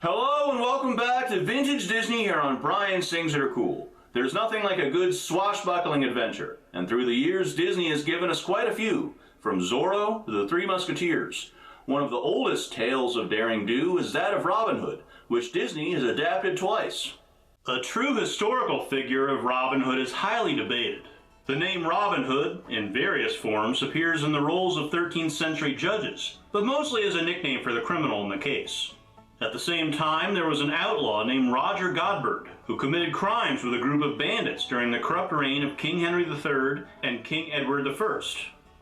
Hello and welcome back to Vintage Disney here on Brian's Things That Are Cool. There's nothing like a good swashbuckling adventure, and through the years Disney has given us quite a few, from Zorro to the Three Musketeers. One of the oldest tales of daring do is that of Robin Hood, which Disney has adapted twice. A true historical figure of Robin Hood is highly debated. The name Robin Hood, in various forms, appears in the rolls of 13th century judges, but mostly as a nickname for the criminal in the case. At the same time, there was an outlaw named Roger Godberd, who committed crimes with a group of bandits during the corrupt reign of King Henry III and King Edward I.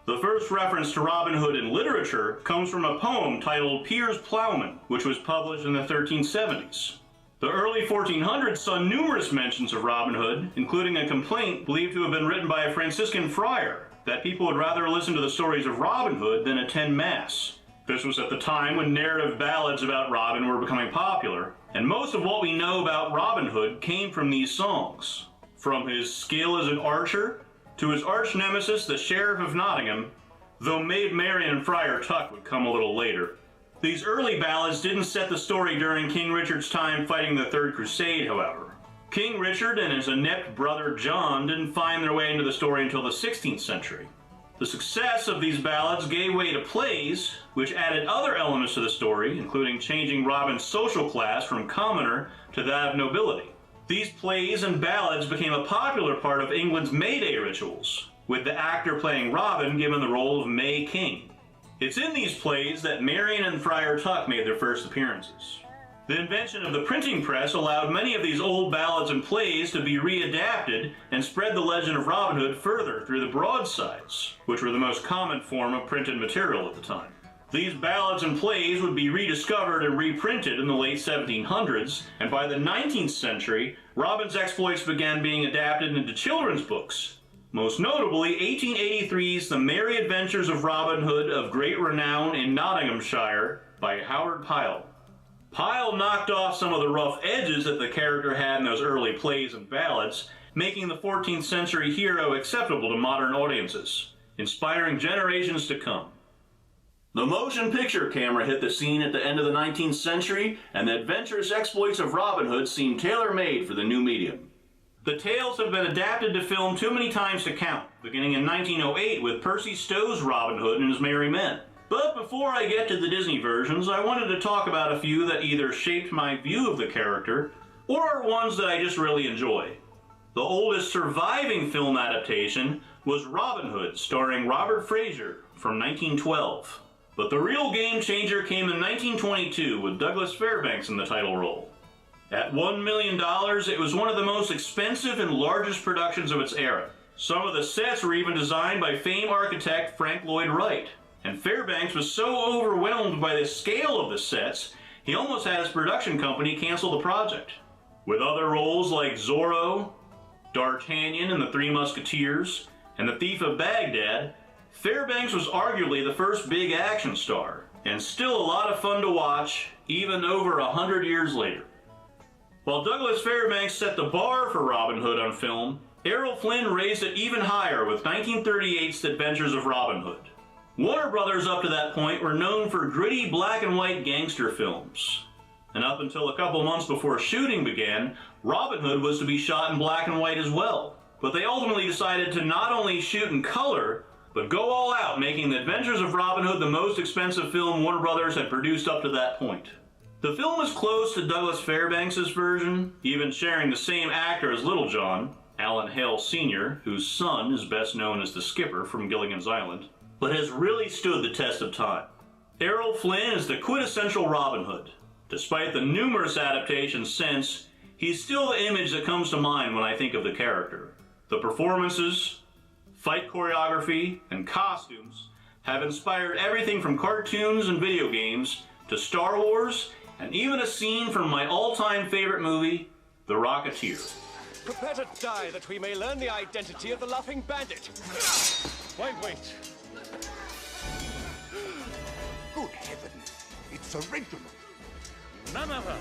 The first reference to Robin Hood in literature comes from a poem titled Piers Plowman, which was published in the 1370s. The early 1400s saw numerous mentions of Robin Hood, including a complaint believed to have been written by a Franciscan friar that people would rather listen to the stories of Robin Hood than attend Mass. This was at the time when narrative ballads about Robin were becoming popular, and most of what we know about Robin Hood came from these songs. From his skill as an archer, to his arch nemesis, the Sheriff of Nottingham, though Maid Marian and Friar Tuck would come a little later. These early ballads didn't set the story during King Richard's time fighting the Third Crusade, however. King Richard and his inept brother John didn't find their way into the story until the 16th century. The success of these ballads gave way to plays, which added other elements to the story, including changing Robin's social class from commoner to that of nobility. These plays and ballads became a popular part of England's May Day rituals, with the actor playing Robin given the role of May King. It's in these plays that Marian and Friar Tuck made their first appearances. The invention of the printing press allowed many of these old ballads and plays to be readapted and spread the legend of Robin Hood further through the broadsides, which were the most common form of printed material at the time. These ballads and plays would be rediscovered and reprinted in the late 1700s, and by the 19th century, Robin's exploits began being adapted into children's books. Most notably, 1883's The Merry Adventures of Robin Hood of Great Renown in Nottinghamshire by Howard Pyle. Pyle knocked off some of the rough edges that the character had in those early plays and ballads, making the 14th century hero acceptable to modern audiences, inspiring generations to come. The motion picture camera hit the scene at the end of the 19th century, and the adventurous exploits of Robin Hood seemed tailor-made for the new medium. The tales have been adapted to film too many times to count, beginning in 1908 with Percy Stowe's Robin Hood and His Merry Men. But before I get to the Disney versions, I wanted to talk about a few that either shaped my view of the character, or are ones that I just really enjoy. The oldest surviving film adaptation was Robin Hood, starring Robert Fraser, from 1912. But the real game changer came in 1922 with Douglas Fairbanks in the title role. At $1 million, it was one of the most expensive and largest productions of its era. Some of the sets were even designed by famed architect Frank Lloyd Wright. And Fairbanks was so overwhelmed by the scale of the sets, he almost had his production company cancel the project. With other roles like Zorro, D'Artagnan and the Three Musketeers, and the Thief of Baghdad, Fairbanks was arguably the first big action star, and still a lot of fun to watch, even over 100 years later. While Douglas Fairbanks set the bar for Robin Hood on film, Errol Flynn raised it even higher with 1938's The Adventures of Robin Hood. Warner Brothers up to that point were known for gritty black and white gangster films. And up until a couple months before shooting began, Robin Hood was to be shot in black and white as well. But they ultimately decided to not only shoot in color, but go all out, making The Adventures of Robin Hood the most expensive film Warner Brothers had produced up to that point. The film is close to Douglas Fairbanks' version, even sharing the same actor as Little John, Alan Hale Sr., whose son is best known as the Skipper from Gilligan's Island, but has really stood the test of time. Errol Flynn is the quintessential Robin Hood. Despite the numerous adaptations since, he's still the image that comes to mind when I think of the character. The performances, fight choreography, and costumes have inspired everything from cartoons and video games to Star Wars, and even a scene from my all-time favorite movie, The Rocketeer. Prepare to die that we may learn the identity of the Laughing Bandit. Why wait? Good heaven, it's original. None other.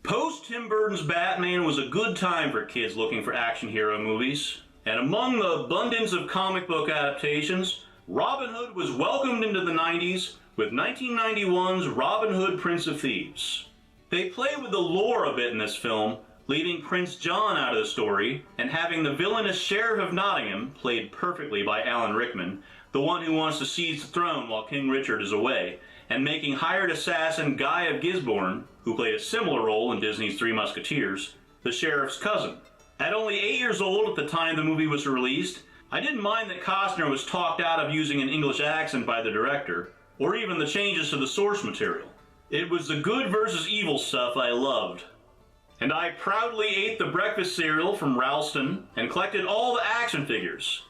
Post Tim Burton's Batman was a good time for kids looking for action hero movies, and among the abundance of comic book adaptations, Robin Hood was welcomed into the 90s with 1991's Robin Hood, Prince of Thieves. They play with the lore a bit in this film, leaving Prince John out of the story and having the villainous Sheriff of Nottingham, played perfectly by Alan Rickman, the one who wants to seize the throne while King Richard is away, and making hired assassin Guy of Gisborne, who played a similar role in Disney's Three Musketeers, the sheriff's cousin. At only 8 years old at the time the movie was released, I didn't mind that Costner was talked out of using an English accent by the director, or even the changes to the source material. It was the good versus evil stuff I loved. And I proudly ate the breakfast cereal from Ralston and collected all the action figures,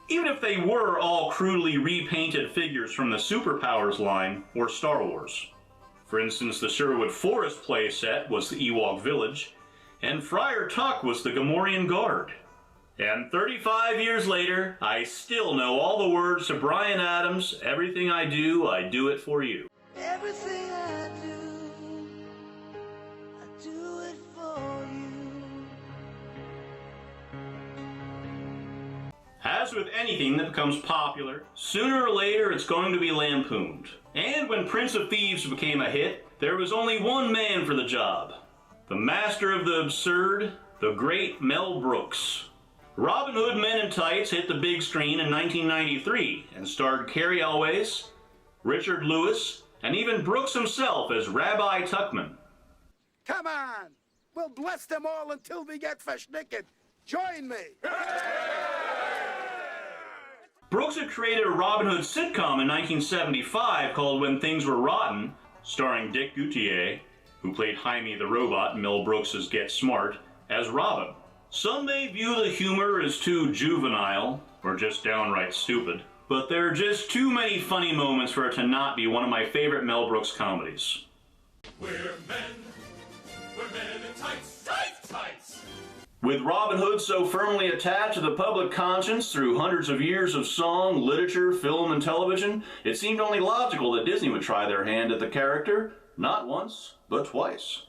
even if they were all crudely repainted figures from the Superpowers line or Star Wars. For instance, the Sherwood Forest playset was the Ewok Village, and Friar Tuck was the Gamorrean Guard. And 35 years later, I still know all the words to Bryan Adams' "Everything I do it for you." Everything I do it for you. As with anything that becomes popular, sooner or later it's going to be lampooned. And when Prince of Thieves became a hit, there was only one man for the job. The master of the absurd, the great Mel Brooks. Robin Hood Men in Tights hit the big screen in 1993 and starred Cary Elwes, Richard Lewis, and even Brooks himself as Rabbi Tuckman. Come on! We'll bless them all until we get naked. Join me! Brooks had created a Robin Hood sitcom in 1975 called When Things Were Rotten, starring Dick Gautier, who played Jaime the Robot in Mel Brooks' Get Smart, as Robin. Some may view the humor as too juvenile, or just downright stupid, but there are just too many funny moments for it to not be one of my favorite Mel Brooks comedies. We're men in tights, tights, tights! With Robin Hood so firmly attached to the public conscience through hundreds of years of song, literature, film, and television, it seemed only logical that Disney would try their hand at the character, not once, but twice.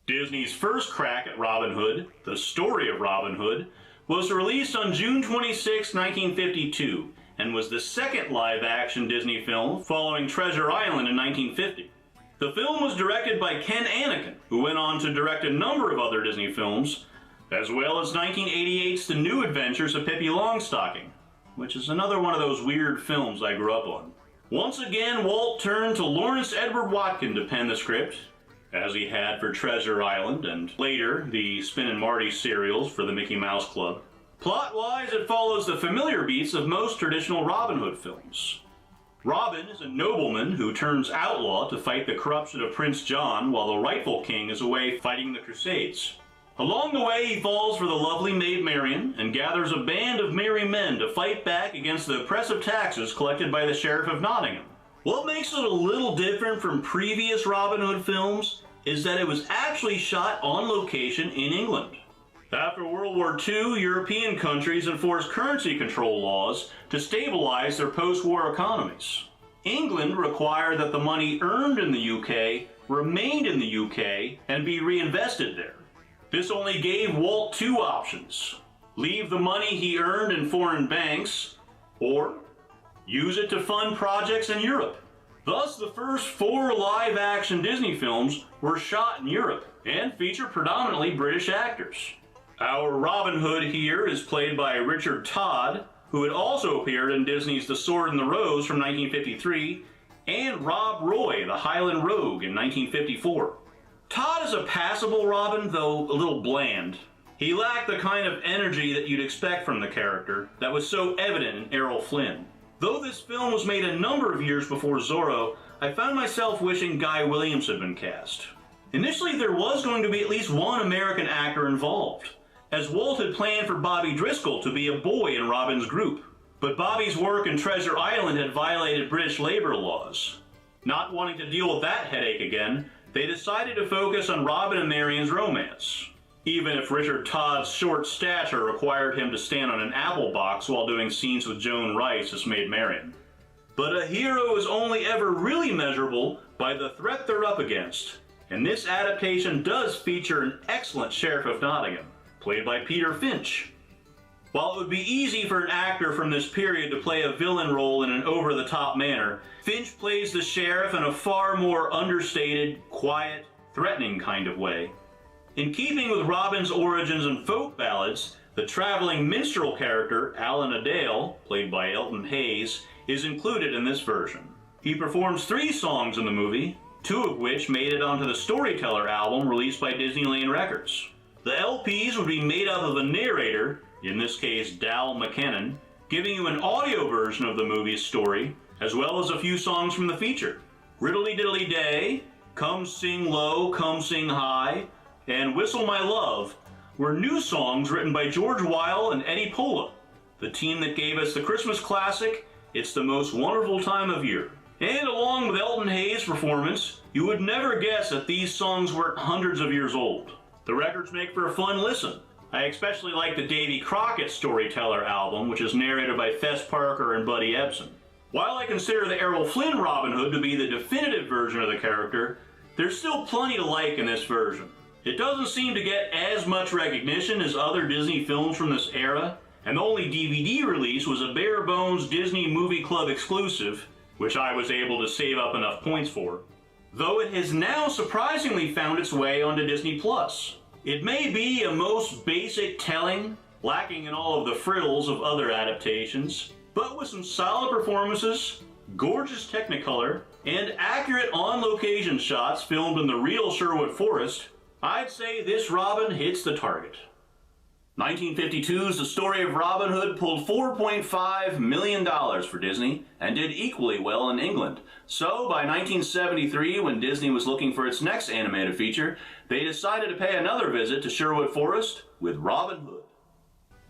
Disney's first crack at Robin Hood, The Story of Robin Hood, was released on June 26, 1952, and was the second live-action Disney film following Treasure Island in 1950. The film was directed by Ken Annakin, who went on to direct a number of other Disney films, as well as 1988's The New Adventures of Pippi Longstocking, which is another one of those weird films I grew up on. Once again, Walt turned to Lawrence Edward Watkin to pen the script, as he had for Treasure Island and later the Spin and Marty serials for the Mickey Mouse Club. Plot-wise, it follows the familiar beats of most traditional Robin Hood films. Robin is a nobleman who turns outlaw to fight the corruption of Prince John while the rightful king is away fighting the Crusades. Along the way, he falls for the lovely Maid Marian and gathers a band of merry men to fight back against the oppressive taxes collected by the Sheriff of Nottingham. What makes it a little different from previous Robin Hood films is that it was actually shot on location in England. After World War II, European countries enforced currency control laws to stabilize their post-war economies. England required that the money earned in the UK remained in the UK and be reinvested there. This only gave Walt two options: leave the money he earned in foreign banks, or use it to fund projects in Europe. Thus, the first 4 live-action Disney films were shot in Europe and feature predominantly British actors. Our Robin Hood here is played by Richard Todd, who had also appeared in Disney's The Sword and the Rose from 1953, and Rob Roy, the Highland Rogue, in 1954. Todd is a passable Robin, though a little bland. He lacked the kind of energy that you'd expect from the character that was so evident in Errol Flynn. Though this film was made a number of years before Zorro, I found myself wishing Guy Williams had been cast. Initially, there was going to be at least one American actor involved, as Walt had planned for Bobby Driscoll to be a boy in Robin's group. But Bobby's work in Treasure Island had violated British labor laws. Not wanting to deal with that headache again, they decided to focus on Robin and Marian's romance, even if Richard Todd's short stature required him to stand on an apple box while doing scenes with Joan Rice as Maid Marian. But a hero is only ever really measurable by the threat they're up against, and this adaptation does feature an excellent Sheriff of Nottingham, played by Peter Finch. While it would be easy for an actor from this period to play a villain role in an over-the-top manner, Finch plays the sheriff in a far more understated, quiet, threatening kind of way. In keeping with Robin's origins and folk ballads, the traveling minstrel character, Alan Adale, played by Elton Hayes, is included in this version. He performs 3 songs in the movie, 2 of which made it onto the Storyteller album released by Disneyland Records. The LPs would be made up of a narrator, in this case Dal McKennon, giving you an audio version of the movie's story, as well as a few songs from the feature. Riddly Diddly Day, Come Sing Low, Come Sing High, and Whistle My Love were new songs written by George Weil and Eddie Pola, the team that gave us the Christmas classic, It's the Most Wonderful Time of Year. And along with Elton Hayes' performance, you would never guess that these songs weren't hundreds of years old. The records make for a fun listen. I especially like the Davy Crockett Storyteller album, which is narrated by Fess Parker and Buddy Ebsen. While I consider the Errol Flynn Robin Hood to be the definitive version of the character, there's still plenty to like in this version. It doesn't seem to get as much recognition as other Disney films from this era, and the only DVD release was a bare bones Disney Movie Club exclusive, which I was able to save up enough points for. Though it has now surprisingly found its way onto Disney+. It may be a most basic telling, lacking in all of the frills of other adaptations, but with some solid performances, gorgeous Technicolor, and accurate on-location shots filmed in the real Sherwood Forest, I'd say this Robin hits the target. 1952's The Story of Robin Hood pulled $4.5 million for Disney and did equally well in England. So by 1973, when Disney was looking for its next animated feature, they decided to pay another visit to Sherwood Forest with Robin Hood.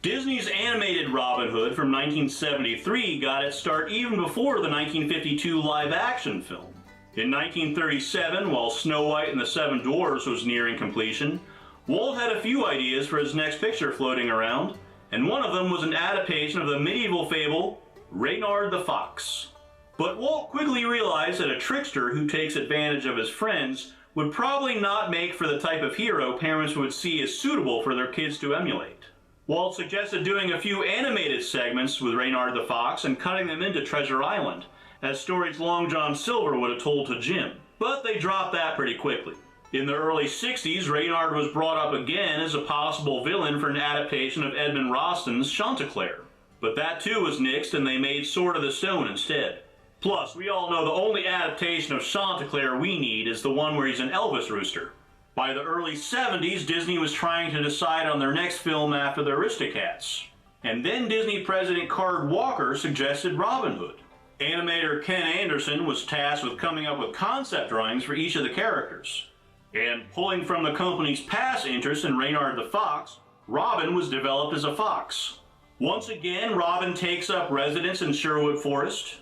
Disney's animated Robin Hood from 1973 got its start even before the 1952 live-action film. In 1937, while Snow White and the Seven Dwarfs was nearing completion, Walt had a few ideas for his next picture floating around, and one of them was an adaptation of the medieval fable, Reynard the Fox. But Walt quickly realized that a trickster who takes advantage of his friends would probably not make for the type of hero parents would see as suitable for their kids to emulate. Walt suggested doing a few animated segments with Reynard the Fox and cutting them into Treasure Island, as stories Long John Silver would have told to Jim, but they dropped that pretty quickly. In the early 60s, Reynard was brought up again as a possible villain for an adaptation of Edmund Rostan's Chanticleer, but that too was nixed and they made Sword of the Stone instead. Plus, we all know the only adaptation of Chanticleer we need is the one where he's an Elvis rooster. By the early 70s, Disney was trying to decide on their next film after the Aristocats. And then Disney president Card Walker suggested Robin Hood. Animator Ken Anderson was tasked with coming up with concept drawings for each of the characters. And pulling from the company's past interest in Reynard the Fox, Robin was developed as a fox. Once again, Robin takes up residence in Sherwood Forest.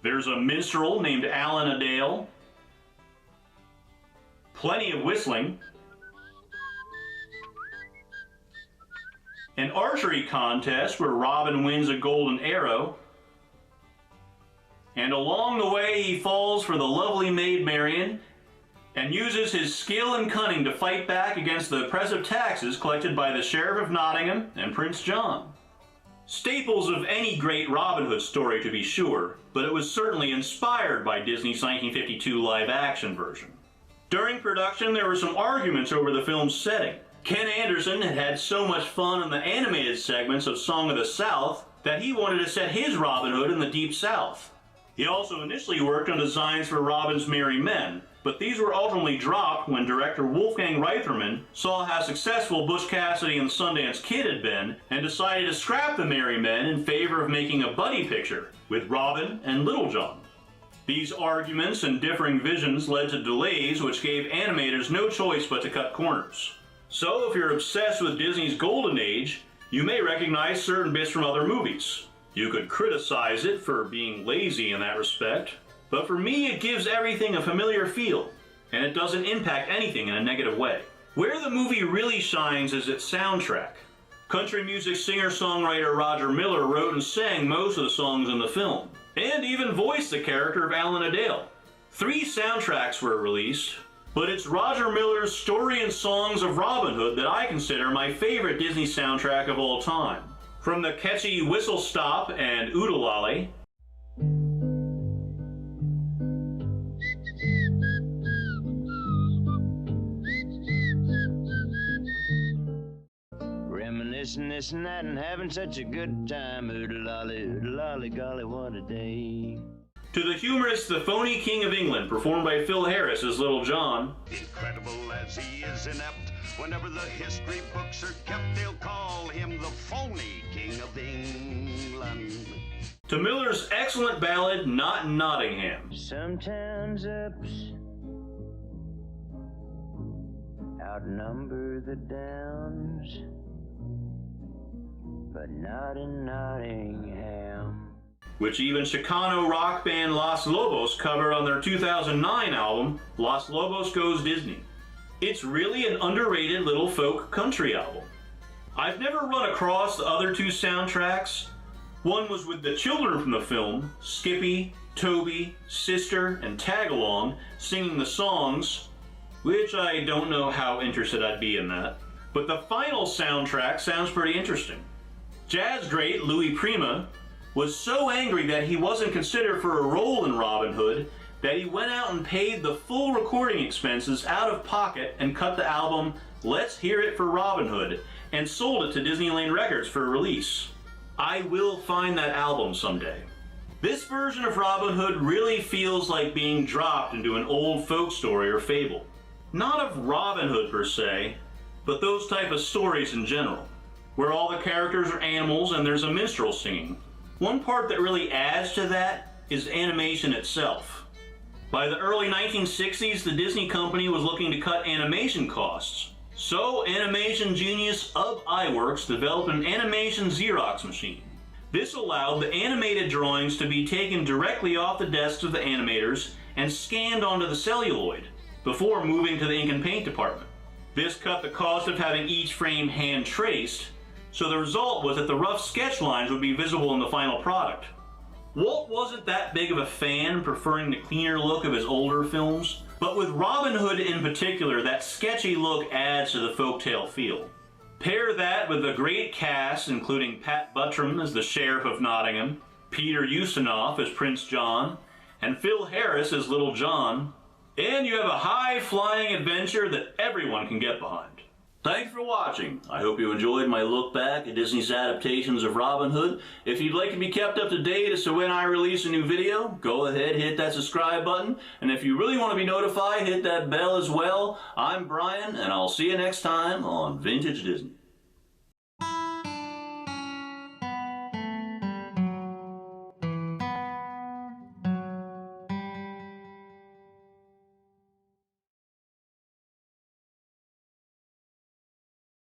There's a minstrel named Alan Adale. Plenty of whistling. An archery contest where Robin wins a golden arrow. And along the way he falls for the lovely Maid Marian and uses his skill and cunning to fight back against the oppressive taxes collected by the Sheriff of Nottingham and Prince John. Staples of any great Robin Hood story, to be sure, but it was certainly inspired by Disney's 1952 live-action version. During production, there were some arguments over the film's setting. Ken Anderson had had so much fun in the animated segments of Song of the South that he wanted to set his Robin Hood in the Deep South. He also initially worked on designs for Robin's Merry Men, but these were ultimately dropped when director Wolfgang Reitherman saw how successful Butch Cassidy and the Sundance Kid had been and decided to scrap the Merry Men in favor of making a buddy picture with Robin and Little John. These arguments and differing visions led to delays which gave animators no choice but to cut corners. So if you're obsessed with Disney's golden age, you may recognize certain bits from other movies. You could criticize it for being lazy in that respect, but for me it gives everything a familiar feel, and it doesn't impact anything in a negative way. Where the movie really shines is its soundtrack. Country music singer-songwriter Roger Miller wrote and sang most of the songs in the film, and even voiced the character of Alan Adale. 3 soundtracks were released, But it's Roger Miller's Story and Songs of Robin Hood that I consider my favorite Disney soundtrack of all time. From the catchy Whistle Stop and Oodalolly, Reminiscing this night and having such a good time. Oodalolly, golly, what a day. to the humorous The Phony King of England, performed by Phil Harris as Little John. Incredible as he is inept, whenever the history books are kept, they'll call him the phony King of England. To Miller's excellent ballad, Not in Nottingham. Sometimes ups outnumber the downs, but not in Nottingham. Which even Chicano rock band Los Lobos covered on their 2009 album, Los Lobos Goes Disney. It's really an underrated little folk country album. I've never run across the other two soundtracks. One was with the children from the film, Skippy, Toby, Sister, and Tagalong, singing the songs, which I don't know how interested I'd be in that. But the final soundtrack sounds pretty interesting. Jazz great Louis Prima was so angry that he wasn't considered for a role in Robin Hood that he went out and paid the full recording expenses out of pocket and cut the album Let's Hear It for Robin Hood and sold it to Disneyland Records for release. I will find that album someday. This version of Robin Hood really feels like being dropped into an old folk story or fable. Not of Robin Hood per se, but those type of stories in general, where all the characters are animals and there's a minstrel singing. One part that really adds to that is animation itself. By the early 1960s, the Disney company was looking to cut animation costs. So animation genius Ub Iwerks developed an animation Xerox machine. This allowed the animated drawings to be taken directly off the desks of the animators and scanned onto the celluloid before moving to the ink and paint department. This cut the cost of having each frame hand traced, so the result was that the rough sketch lines would be visible in the final product. Walt wasn't that big of a fan, preferring the cleaner look of his older films, but with Robin Hood in particular, that sketchy look adds to the folktale feel. Pair that with a great cast including Pat Buttram as the Sheriff of Nottingham, Peter Ustinov as Prince John, and Phil Harris as Little John, and you have a high-flying adventure that everyone can get behind. Thanks for watching. I hope you enjoyed my look back at Disney's adaptations of Robin Hood. If you'd like to be kept up to date as to when I release a new video, go ahead, hit that subscribe button. And if you really want to be notified, hit that bell as well. I'm Brian, and I'll see you next time on Vintage Disney.